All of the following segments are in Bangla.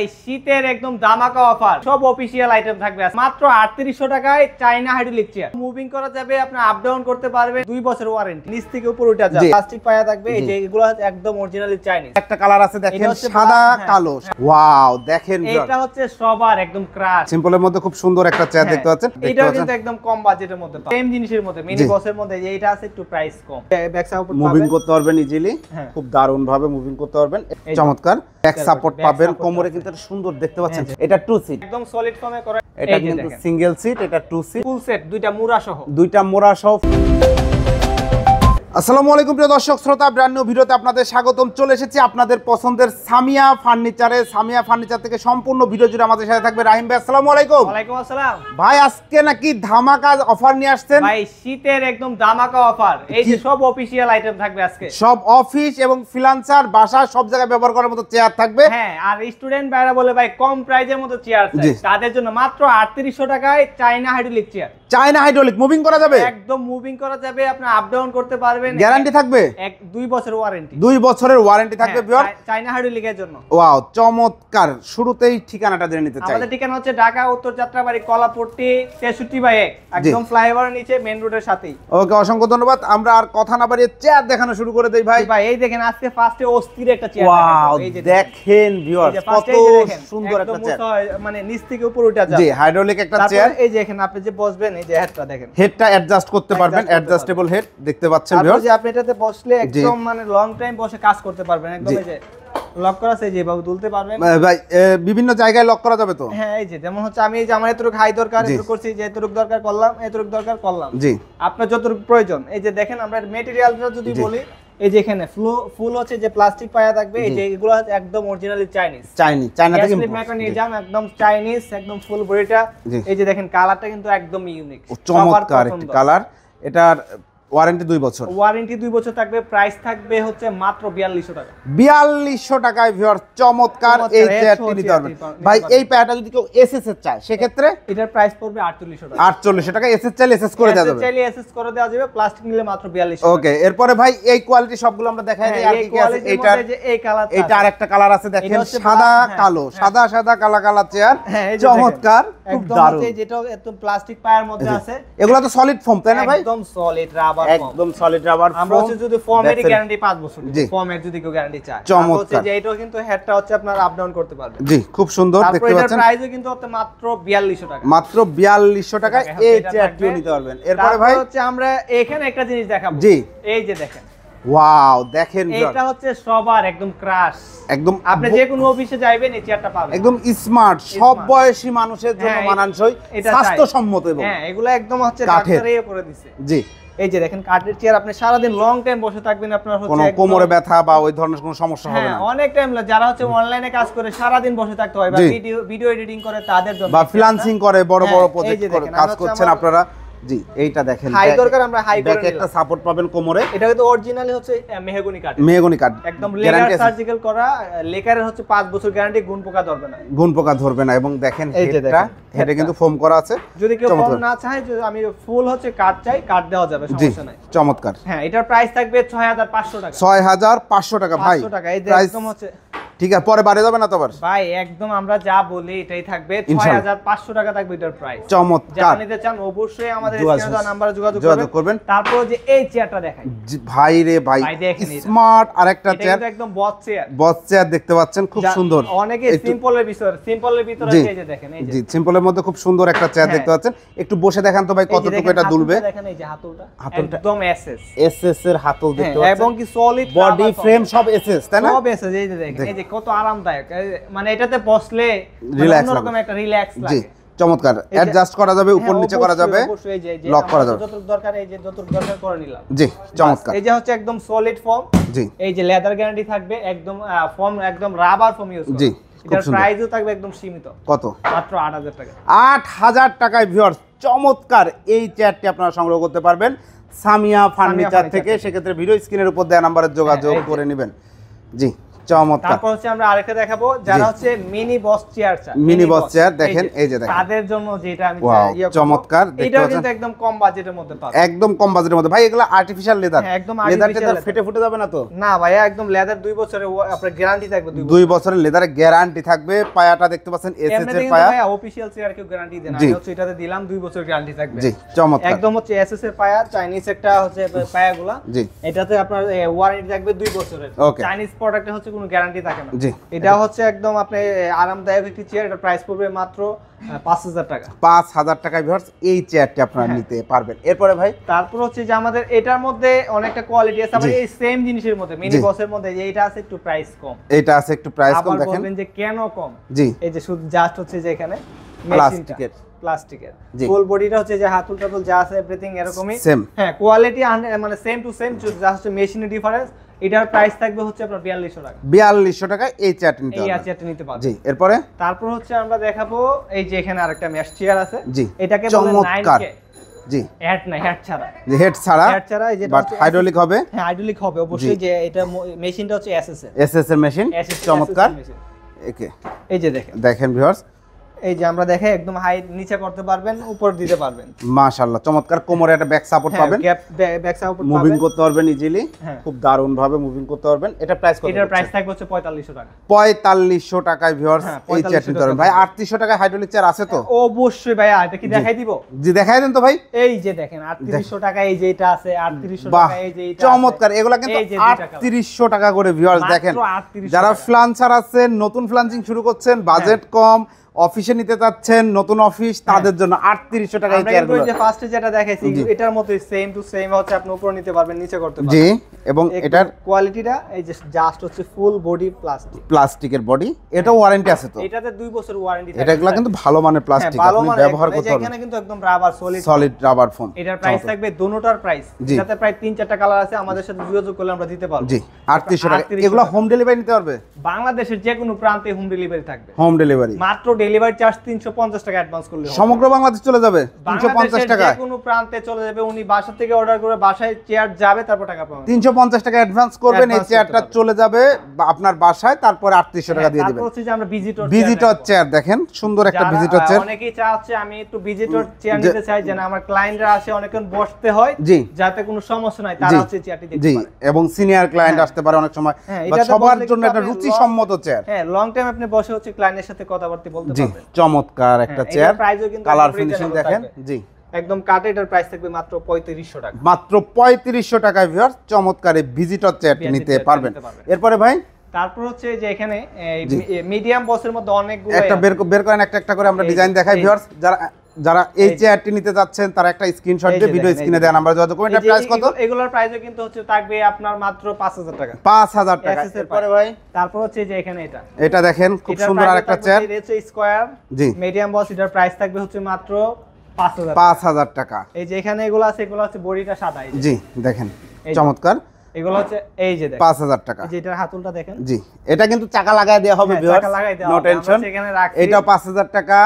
শীতের একদম ধামাকা অফার, সব অফিশিয়াল আইটেম থাকবে মাত্র 3800 টাকায়। চাইনা হাইড্রোলিক চেয়ার মুভিং করা যাবে, আপনি আপ ডাউন করতে পারবেন, 2 বছর ওয়ারেন্টি, নিচ থেকে উপর উঠা যাবে, প্লাস্টিক পায়া থাকবে। এই যে এগুলো একদম অরিজিনালি চাইনিজ। একটা কালার আছে দেখেন, সাদা কালো। ওয়াও, দেখেন এটা হচ্ছে সবার একদম ক্রাশ সিম্পলের মধ্যে খুব সুন্দর একটা চেয়ার দেখতে পাচ্ছেন। এটাও কিন্তু একদম কম বাজেটের মধ্যে, সেম জিনিসের মধ্যে, মিনি বসের মধ্যে। এইটা আছে একটু প্রাইস কম, ব্যাক সাপোর্ট মুভিং করতে পারবেন ইজিলি, খুব দারুণ ভাবে মুভিং করতে পারবেন। চমৎকার ব্যাক সাপোর্ট পাবেন, কোমরে কিন্তু সুন্দর দেখতে পাচ্ছেন। এটা 2 সিট, একদম সলিড ফর্মে করা। এটা কিন্তু সিঙ্গেল সিট, এটা 2 সিট, ফুল সেট, দুইটা মুড়া সহ। আসসালামু আলাইকুম প্রিয় দর্শক শ্রোতা, ব্র্যান্ড নিউ ভিডিওতে আপনাদের স্বাগতম। চলে এসেছি আপনাদের পছন্দের সামিয়া ফার্নিচারে। সামিয়া ফার্নিচার থেকে সম্পূর্ণ ভিডিও জুড়ে আমাদের সাথে থাকবে রাহিম ভাই। আসসালামু আলাইকুম। ওয়ালাইকুম আসসালাম ভাই, আজকে নাকি ধামাকা অফার নিয়ে আসছেন? ভাই শীতের একদম ধামাকা অফার, এই যে সব অফিশিয়াল আইটেম থাকবে আজকে। সব অফিস এবং ফ্রিল্যান্সার বাসা সব জায়গায় ব্যবহার করার মতো চেয়ার থাকবে। হ্যাঁ, আর স্টুডেন্ট ভাইরা বলে ভাই কম প্রাইজের মতো চেয়ার চাই, তাদের জন্য মাত্র 3800 টাকায় চাইনা হাইড্রোলিক চেয়ার। চাইনা হাইড্রোলিক মুভিং করা যাবে, একদম মুভিং করা যাবে, আপনি আপ ডাউন করতে পারবেন। গ্যারান্টি থাকবে 2 বছর ওয়ারেন্টি, 2 বছরের ওয়ারেন্টি থাকবে ভিউয়ার। চাইনা হাইড্রোলিকের জন্য। ওয়াও, চমৎকার। শুরুতেই ঠিকানাটা জেনে নিতে চাই। আমাদের ঠিকানা হচ্ছে ঢাকা উত্তর যাত্রাবাড়ি, কলাপট্টি 63/1, একদম ফ্লাইওভারের নিচে, মেইন রোডের সাথেই। ওকে, অসংখ্য ধন্যবাদ। আমরা আর কথা না বাড়িয়ে চেয়ার দেখানো শুরু করে দেই ভাই। ভাই এই দেখেন, আজকে ফার্স্টে অস্থির একটা চেয়ার। ওয়াও, দেখেন ভিউয়ার, কত সুন্দর একটা চেয়ার, মানে নিচ থেকে উপর উঠা যায়। জি, হাইড্রোলিক একটা চেয়ার। এই যে এখানে আপনি যে বসবেন, এই যে হেডটা দেখেন, হেডটা অ্যাডজাস্ট করতে পারবেন, অ্যাডজাস্টেবল হেড দেখতে পাচ্ছেন ভিউয়ার। যে আপনি এটাতে বসলে একদম মানে লং টাইম বসে কাজ করতে পারবেন। একদম এই যে লক করা আছে, যেভাবে তুলতে পারবেন ভাই। বিভিন্ন জায়গায় লক করা যাবে তো? হ্যাঁ, এই যে যেমন হচ্ছে আমি এই যে আমার এতটুকু হাই দরকার, এতটুকু করছি, যে এতটুকু দরকার করলাম, এতটুকু দরকার করলাম। জি, আপনার যতটুকু প্রয়োজন। এই যে দেখেন, আমরা ম্যাটেরিয়ালটা যদি বলি, এই যে এখানে ফুল হচ্ছে যে প্লাস্টিক পায়া থাকবে। এই যে এগুলো একদম অরিজিনালি চাইনিজ, চাইনা থেকে মেকানিজম, একদম চাইনিজ, একদম ফুল বডিটা। এই যে দেখেন, কালারটা কিন্তু একদম ইউনিক, চমৎকার একটা কালার। এটার ওয়ারেন্টি 2 বছর, ওয়ারেন্টি 2 বছর থাকবে। প্রাইস থাকবে হচ্ছে মাত্র 4200 টাকা। 4200 টাকায় ভিউয়ার, চমৎকার এই চেয়ারটি নিতে পারবেন ভাই। এই প্যাডটা যদি কেউ এসএস এর চায়, সেক্ষেত্রে এটার প্রাইস পড়বে 4800 টাকা। 4800 টাকা। এসএস চাইলে এসএস করে দেওয়া যাবে, চাইলে এসএস করে দেওয়া যাবে। প্লাস্টিক নিলে মাত্র 4200। ওকে, এরপরে ভাই এই কোয়ালিটি সবগুলো আমরা দেখাই দিই। আর কি আছে? এইটার এই কালার, এইটা আরেকটা কালার আছে দেখেন, সাদা কালো, সাদা কালা চেয়ার, চমৎকার, খুব দারুণ। যেটা একদম প্লাস্টিক পায়ার মধ্যে আছে। এগুলো তো সলিড ফোম, তাই না ভাই? একদম সলিড রাবার, একদম সলিড রাবার। আমরা হচ্ছে যদি ফর্মের গ্যারান্টি 5 বছর, ফর্মের যদি কেউ গ্যারান্টি চায়, হচ্ছে যে এটাও কিন্তু হেডটা হচ্ছে আপনার আপ ডাউন করতে পারবে। জি, খুব সুন্দর দেখতে পাচ্ছেন। এটার প্রাইসও কিন্তু হচ্ছে মাত্র 4200 টাকা। মাত্র 4200 টাকায় এই চেয়ারটিও নিতে পারবেন। এরপরে ভাই হচ্ছে আমরা এখানে একটা জিনিস দেখাবো। জি, এই যে দেখেন, ওয়াও, দেখেন এটা হচ্ছে সবার একদম ক্রাশ। একদম আপনি যে কোনো অফিসে যাবেন, এই চেয়ারটা পাবেন। একদম স্মার্ট, সব বয়সী মানুষের জন্য মানানসই, স্বাস্থ্যসম্মত এবং হ্যাঁ, এগুলো একদম হচ্ছে ডাক্তারই করে দিছে। জি, এই যে দেখেন, কাঠের চেয়ার, আপনি সারা দিন লং টাইম বসে থাকবেন, আপনার হচ্ছে কোনো কোমরে ব্যথা বা ওই ধরনের কোনো সমস্যা হবে না। অনেক টাইম যারা হচ্ছে অনলাইনে কাজ করে সারা দিন বসে থাকতে হয়, বা ভিডিও এডিটিং করে, তাদের জন্য, বা ফ্রিল্যান্সিং করে, বড় বড় প্রজেক্ট করে কাজ করছেন আপনারা। জি, এইটা দেখেন, হাই দরকার, আমরা হাই করে ব্যাকে একটা সাপোর্ট পাবেন কোমরে। এটা কিন্তু অরিজিনালি হচ্ছে মেহগনি কাঠ, একদম লেকার সার্জিক্যাল করা। লেকারের হচ্ছে 5 বছর গ্যারান্টি, গুণ পোকা ধরবে না। এবং দেখেন হেডে কিন্তু ফোম করা আছে। যদি কেউ ফোম না চায়, আমি ফুল হচ্ছে কাঠ চাই, কাঠ দেওয়া যাবে, সমস্যা নাই। চমৎকার। হ্যাঁ, এটার প্রাইস থাকবে 6500 টাকা। 6500 টাকা ভাই, 500 টাকা। এই একদম হচ্ছে, ঠিক আছে, পরে বাড়ে যাবে না তো? ভাই একদম আমরা যা বলি এটাই থাকবে, 6500 টাকা থাকবে এটার প্রাইস। চমৎকার। যারা নিতে চান অবশ্যই আমাদের স্ক্রিনে দেওয়া নম্বরে যোগাযোগ করবেন। তারপর যে এই চেয়ারটা দেখাই ভাই রে ভাই, স্মার্ট আরেকটা চেয়ার, এটা একদম বস চেয়ার দেখতে পাচ্ছেন, খুব সুন্দর। অনেকে সিম্পলের ভিতরে এই যে দেখেন, এই যে জি, সিম্পলের মধ্যে খুব সুন্দর একটা চেয়ার দেখতে পাচ্ছেন। একটু বসে দেখান তো ভাই, কতটুকু এটা দুলবে। দেখেন এই যে হাতলটা একদম এসএস এর হাতল দেখতে পাচ্ছেন, এবং কি সলিড বডি ফ্রেম সব এসএস, তাই না? সব এসএস। এই যে দেখেন, এই যে কত আরামদায়ক, মানে এটাতে বসলে অন্যরকম একটা রিল্যাক্স লাগে। জি, চমৎকার। অ্যাডজাস্ট করা যাবে, উপর নিচে করা যাবে, লক করা যাবে, যতটুকু দরকার এই যে যতটুকু দরকার করে নিলাম। জি, চমৎকার। এই যে হচ্ছে একদম সলিড ফর্ম। জি, এই যে লেদার গ্যারান্টি থাকবে, একদম ফর্ম, একদম রাবার ফর্ম ইউজ করা। জি, এটার প্রাইসও থাকবে একদম সীমিত। কত? মাত্র 8000 টাকা। 8000 টাকায় ভিউয়ার্স, চমৎকার এই চেয়ারটি আপনারা সংগ্রহ করতে পারবেন সামিয়া ফার্নিচার থেকে। সেক্ষেত্রে ভিডিও স্ক্রিনের উপর দেওয়া নম্বরে যোগাযোগ করে নেবেন। জি, চমৎকার। তারপর হচ্ছে আমরা আরেকটা দেখাবো যারা হচ্ছে মিনি বস চেয়ার চায়, মিনি বস চেয়ার দেখেন, এই যে দেখেন তাদের জন্য যেটা আমি চমৎকার। এটা কিন্তু একদম কম বাজেটের মধ্যে পাবেন, একদম কম বাজেটের মধ্যে। ভাই এগুলো আর্টিফিশিয়াল লেদার, একদম লেদার ফেটে ফুটে যাবে না তো? না ভাইয়া, একদম লেদার 2 বছরের আপনার গ্যারান্টি থাকবে, 2 বছরের লেদারের গ্যারান্টি থাকবে। পায়াটা দেখতে পাচ্ছেন এসএস এর পায়া, ভাইয়া অফিশিয়াল চেয়ার কেউ গ্যারান্টি দেন না, আমি হচ্ছে এটাতে দিলাম 2 বছরের গ্যারান্টি থাকবে। জি চমৎকার, একদম হচ্ছে এসএস এর পায়া, চাইনিজ একটা হচ্ছে পায়াগুলা। জি এটাতে আপনার ওয়ারেন্টি থাকবে 2 বছরের। চাইনিজ প্রোডাক্টে হচ্ছে কোনো গ্যারান্টি থাকে না। জি এটা হচ্ছে একদম আপনি আরামদায়ক একটি চেয়ার, এটা প্রাইস পড়বে মাত্র 5000 টাকা। 5000 টাকায় ভিউয়ার্স এই চেয়ারটি আপনারা নিতে পারবেন। এরপরে ভাই তারপর হচ্ছে যে আমাদের এটার মধ্যে অনেকটা কোয়ালিটি আছে, আবার এই সেম জিনিসের মধ্যে মিনি বসের মধ্যে যে এটা আছে একটু প্রাইস কম, এটা আছে একটু প্রাইস কম। দেখেন বলবেন যে কেন কম? জি এই যে শুধু জাস্ট হচ্ছে যে এখানে প্লাস্টিকের ফুল বডিটা হচ্ছে যে হাতুল টাতুল যা আছে এভরিথিং এরকমই সেম। হ্যাঁ, কোয়ালিটি মানে সেম টু সেম, জাস্ট হচ্ছে মেশিনের ডিফারেন্স। এটার প্রাইস থাকবে হচ্ছে আপনার 4200 টাকা। 4200 টাকায় এই চেয়ারটি নিতে পারবেন, এই চেয়ারটি নিতে পারবেন। জি এরপরে তারপর হচ্ছে আমরা দেখাবো এই যে এখানে আরেকটা মেশ চেয়ার আছে, জি এটাকে বলে 9K। জি হেড না, হেড ছাড়া, যে হেড ছাড়া, এই যে বাট হাইড্রোলিক হবে। হ্যাঁ হাইড্রোলিক হবে অবশ্যই। যে এটা মেশিনটা হচ্ছে এসএস এর মেশিন, চমৎকার। একে এই যে দেখেন ভিউয়ার্স, এই যে আমরা দেখে একদম হাই নিচে করতে পারবেন, উপর দিতে পারবেন। মাশাআল্লাহ চমৎকার। কোমরে একটা ব্যাক সাপোর্ট পাবেন, ব্যাক সাপোর্ট মুভিং করতে পারবেন ইজিলি, খুব দারুণ ভাবে মুভিং করতে পারবেন। এটা প্রাইস কত? এটার প্রাইস থাকবে হচ্ছে 4500 টাকা। 4500 টাকায় ভিউয়ার্স এই চেয়ারটি নিতে পারবেন। ভাই 3800 টাকায় হাইড্রোলিক চেয়ার আছে তো? অবশ্যই ভাই, এটা কি দেখাই দিব? জি দেখাই দেন তো ভাই। এই যে দেখেন 3800 টাকায় এই যে এটা আছে, 3800 টাকায় এই যে এটা চমৎকার। এগুলা কিন্তু 3800 টাকা করে ভিউয়ার্স। দেখেন যারা ফ্লান্সার আছেন, নতুন ফ্লান্সিং শুরু করছেন, বাজেট কম, অফিসে নিতে চাচ্ছেন, নতুন অফিস, তাদের জন্য 3800 টাকায় এই চেয়ারগুলো। আমরা যে ফার্স্টে যেটা দেখাইছি এটার মতোই সেম টু সেম হচ্ছে, আপনি উপরে নিতে পারবেন, নিচে করতে পারবেন। জি, এবং এটার কোয়ালিটিটা এই যে জাস্ট হচ্ছে ফুল বডি প্লাস্টিকের বডি। এটা ওয়ারেন্টি আছে তো? এটাতে 2 বছর ওয়ারেন্টি থাকে। এটাগুলো কিন্তু ভালো মানের প্লাস্টিক, আপনি ব্যবহার করতে পারবেন। এখানে কিন্তু একদম রাবার সলিড রাবার ফোম। এটার প্রাইস থাকবে দুটোটার প্রাইস, এটাতে প্রায় 3-4টা কালার আছে, আমাদের সাথে যোগাযোগ করলে আমরা দিতে পারবো। জি 3800 টাকা। এগুলো হোম ডেলিভারি নিতে পারবে? বাংলাদেশের যে কোনো প্রান্তে হোম ডেলিভারি থাকবে। হোম ডেলিভারি মাত্র ডেলিভারি চার্জ 350 টাকা অ্যাডভান্স করলে হবে। সমগ্র বাংলাদেশ চলে যাবে 350 টাকা। যে কোনো প্রান্তে চলে যাবে, উনি বাসা থেকে অর্ডার করে বাসায় চেয়ার যাবে, তারপর টাকা পাবেন। 350 টাকা অ্যাডভান্স করবেন, এই চেয়ারটা চলে যাবে আপনার বাসায়, তারপর 3800 টাকা দিয়ে দিবেন। তারপর হচ্ছে যে আমরা ভিজিটর চেয়ার দেখেন, সুন্দর একটা ভিজিটর চেয়ার। অনেকেই চাচ্ছে আমি একটু ভিজিটর চেয়ার নিতে চাই, যেন আমার ক্লায়েন্টরা আসে অনেকক্ষণ বসতে হয়, জি যাতে কোনো সমস্যা নাই, তারা হচ্ছে চেয়ারটি দেখতে পারে। জি, এবং সিনিয়র ক্লায়েন্ট আসতে পারে অনেক সময়, বা সবার জন্য একটা রুচিসম্মত চেয়ার। হ্যাঁ, লং টাইম আপনি বসে হচ্ছে ক্লায়েন্টের সাথে কথাবার্তা বলতে পারবেন। জি, চমৎকার একটা চেয়ার। প্রাইসও কিন্তু কালার ফিনিশিং দেখেন। জি একদম কাটে, এটার প্রাইস থাকবে মাত্র 3500 টাকা। মাত্র 3500 টাকায় ভিউয়ার্স চমৎকার এই ভিজিটর চেয়ারটি নিতে পারবেন। এরপরে ভাই তারপর হচ্ছে যে এখানে মিডিয়াম বসের মধ্যে অনেকগুলো একটা বের করেন, একটা করে আমরা ডিজাইন দেখাই ভিউয়ার্স। যারা এই চেয়ারটি নিতে যাচ্ছেন তারা একটা স্ক্রিনশট দিয়ে ভিডিও স্ক্রিনে দেন, আমরা যোগাযোগ করব। এটা প্রাইস কত? এগুলোর প্রাইসও কিন্তু হচ্ছে থাকবে আপনার মাত্র 5000 টাকা। 5000 টাকা। এরপরে ভাই তারপর হচ্ছে যে এখানে এটা দেখেন, খুব সুন্দর আরেকটা চেয়ার, এটা স্কয়ার জি মিডিয়াম বস। এটার প্রাইস থাকবে হচ্ছে মাত্র 5000 টাকা। এই যে এখানে এগুলো আছে, এগুলো হচ্ছে বডিটা সাদা। জি দেখেন চমৎকার। এগুলো হচ্ছে এই যে দেখেন 5000 টাকা। এই যে এটার হাতুলটা দেখেন। জি, এটা কিন্তু চাকা লাগায় দেওয়া হবে ভিউয়ার্স, চাকা লাগাই দেওয়া নো হবে। টেনশন। এখানে রাখছি। এটাও 5000 টাকা,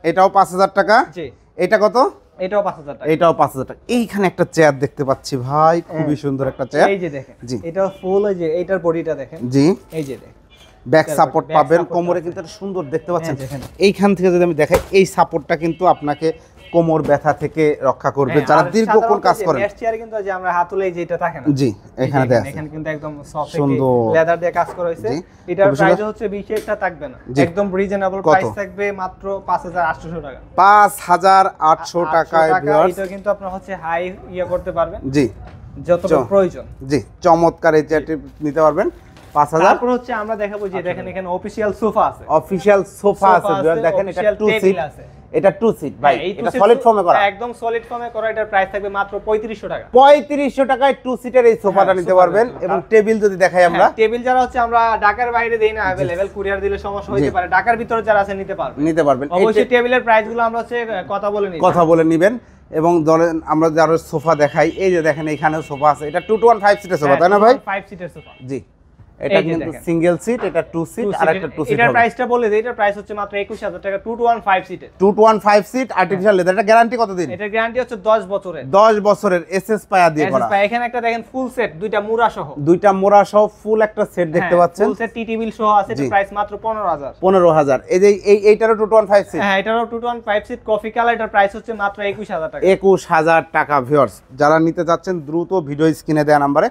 এটাও 5000 টাকা। জি, এটা কত? এটাও 5000 টাকা। এটাও 5000 টাকা। এইখানে একটা চেয়ার দেখতে পাচ্ছি ভাই, খুবই সুন্দর একটা চেয়ার। এই যে দেখেন, জি এটা ফুল, এই যে এটার বডিটা দেখেন। জি, এই যে দেখেন ব্যাক সাপোর্ট পাবেন, কোমরে কিন্তু একটা সুন্দর দেখতে পাচ্ছেন। এইখান থেকে যদি আমি দেখাই, এই সাপোর্টটা কিন্তু আপনাকে কোমর ব্যথা থেকে রক্ষা করবে, যারা দীর্ঘক্ষণ কাজ করেন। মেশ চেয়ারে কিন্তু যে আমরা হাতুলে যেটা থাকে না, জি এখানে দেখেন, এখানে কিন্তু একদম সফট সুন্দর লেদার দিয়ে কাজ করা হয়েছে। এটার প্রাইস হচ্ছে বিশেষটা থাকবে না, একদম রিজনেবল প্রাইস থাকবে মাত্র 5800 টাকা। 5800 টাকায় ভিউয়ার্স, এটা কিন্তু আপনারা হচ্ছে হাই করতে পারবেন, জি যতটুকু প্রয়োজন। জি, চমৎকার এই চেয়ারটি নিতে পারবেন 5000। তারপর হচ্ছে আমরা দেখাবো যে দেখেন এখানে অফিশিয়াল সোফা আছে। অফিশিয়াল সোফা আছে ভিউয়ার্স, দেখেন এটা 2 সিট আছে। এটা 2 সিট ভাই, এটা সলিড ফর্মে করা, একদম সলিড ফর্মে করা। এটার প্রাইস থাকবে মাত্র 3500 টাকা। 3500 টাকায় 2 সিটের এই সোফাটা নিতে পারবেন। এবং টেবিল যদি দেখাই আমরা, টেবিল যারা হচ্ছে আমরা ঢাকার বাইরে দেই না, अवेलेबल কুরিয়ার দিলে সমস্যা হতে পারে, ঢাকার ভিতরে যারা আছে নিতে পারবেন। অবশ্যই টেবিলের প্রাইসগুলো আমরা হচ্ছে কথা বলে নেবেন। এবং ধরেন আমরা যারা সোফা দেখাই, এই যে দেখেন এখানেও সোফা আছে, এটা 2 to 1 5 সিটের সোফা, তাই না ভাই? 5 সিটের সোফা। জি, এটা কিন্তু সিঙ্গেল সিট, এটা 2 সিট আর একটা 2 সিট। এটার প্রাইসটা বলে দেই, এটার প্রাইস হচ্ছে মাত্র 21000 টাকা 215 সিটের। 215 সিট আর্টিফিশিয়াল লেদার। এটা গ্যারান্টি কতদিন? এটা গ্যারান্টি হচ্ছে 10 বছরের। 10 বছরের এসএস পায়া দিয়ে করা। এসএস পায়া, এখানে একটা দেখেন ফুল সেট, দুইটা মুড়া সহ। দুইটা মোড়া সহ ফুল একটা সেট দেখতে পাচ্ছেন। ফুল সেট টিটি বিল সহ আছে। এটার প্রাইস মাত্র 15000। 15000। এই যে এইটারও 215 সিট। হ্যাঁ, এটারও 215 সিট কফি কালার। এটার প্রাইস হচ্ছে মাত্র 21000 টাকা। 21000 টাকা ভিউয়ার্স। যারা নিতে যাচ্ছেন দ্রুত ভিডিও স্ক্রিনে দেওয়া নম্বরে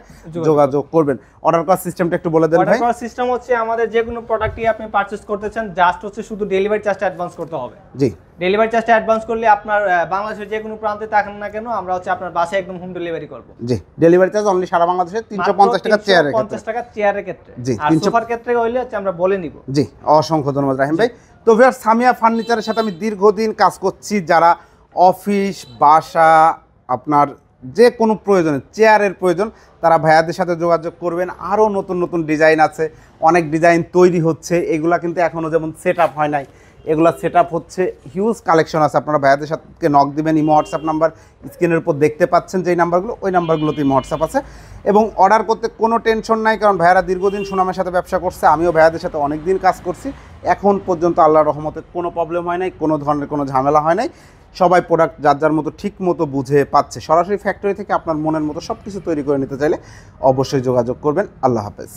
যোগাযোগ করবেন। অর্ডার করার সিস্টেমটা একটু বলে দেন ভাই। অর্ডার করার সিস্টেম হচ্ছে আমাদের যে কোনো প্রোডাক্টই আপনি পারচেজ করতে চান, জাস্ট হচ্ছে শুধু ডেলিভারি চার্জটা অ্যাডভান্স করতে হবে। জি, ডেলিভারি চার্জটা অ্যাডভান্স করলে আপনার বাংলাদেশের যে কোনো প্রান্তে থাকেন না কেন, আমরা হচ্ছে আপনার বাসায় একদম হোম ডেলিভারি করব। জি, ডেলিভারি চার্জ অনলি সারা বাংলাদেশে 350 টাকা চেয়ারের ক্ষেত্রে। 350 টাকা চেয়ারের ক্ষেত্রে। জি, আর সোফার ক্ষেত্রে হইলে হচ্ছে আমরা বলে নিব। জি, অসংখ্য ধন্যবাদ রাহিম ভাই। তো ভিউয়ার্স, সামিয়া ফার্নিচারের সাথে আমি দীর্ঘদিন কাজ করছি। যারা অফিস, বাসা, আপনার যে কোনো প্রয়োজনে চেয়ারের প্রয়োজন, তারা ভাইয়াদের সাথে যোগাযোগ করবেন। আরও নতুন নতুন ডিজাইন আছে, অনেক ডিজাইন তৈরি হচ্ছে। এগুলা কিন্তু এখনও যেমন সেট আপ হয় নাই, এগুলা সেট আপ হচ্ছে। হিউজ কালেকশন আছে। আপনারা ভাইয়াদের সাথে নক দিবেন। ইমো হোয়াটসঅ্যাপ নাম্বার স্ক্রিনের উপর দেখতে পাচ্ছেন যেই নাম্বারগুলো, ওই নাম্বারগুলোতে ইমো হোয়াটসঅ্যাপ আছে। এবং অর্ডার করতে কোনো টেনশন নাই, কারণ ভাইয়ারা দীর্ঘদিন সুনামের সাথে ব্যবসা করছে। আমিও ভাইয়াদের সাথে অনেক দিন কাজ করছি। এখন পর্যন্ত আল্লাহর রহমতে কোনো প্রবলেম হয় নাই, কোনো ধরনের কোনো ঝামেলা হয় নাই। সবাই প্রোডাক্ট যার যার মতো ঠিক মতো বুঝে পাচ্ছে। সরাসরি ফ্যাক্টরি থেকে আপনার মনের মতো সব কিছু তৈরি করে নিতে চাইলে অবশ্যই যোগাযোগ করবেন। আল্লাহ হাফেজ।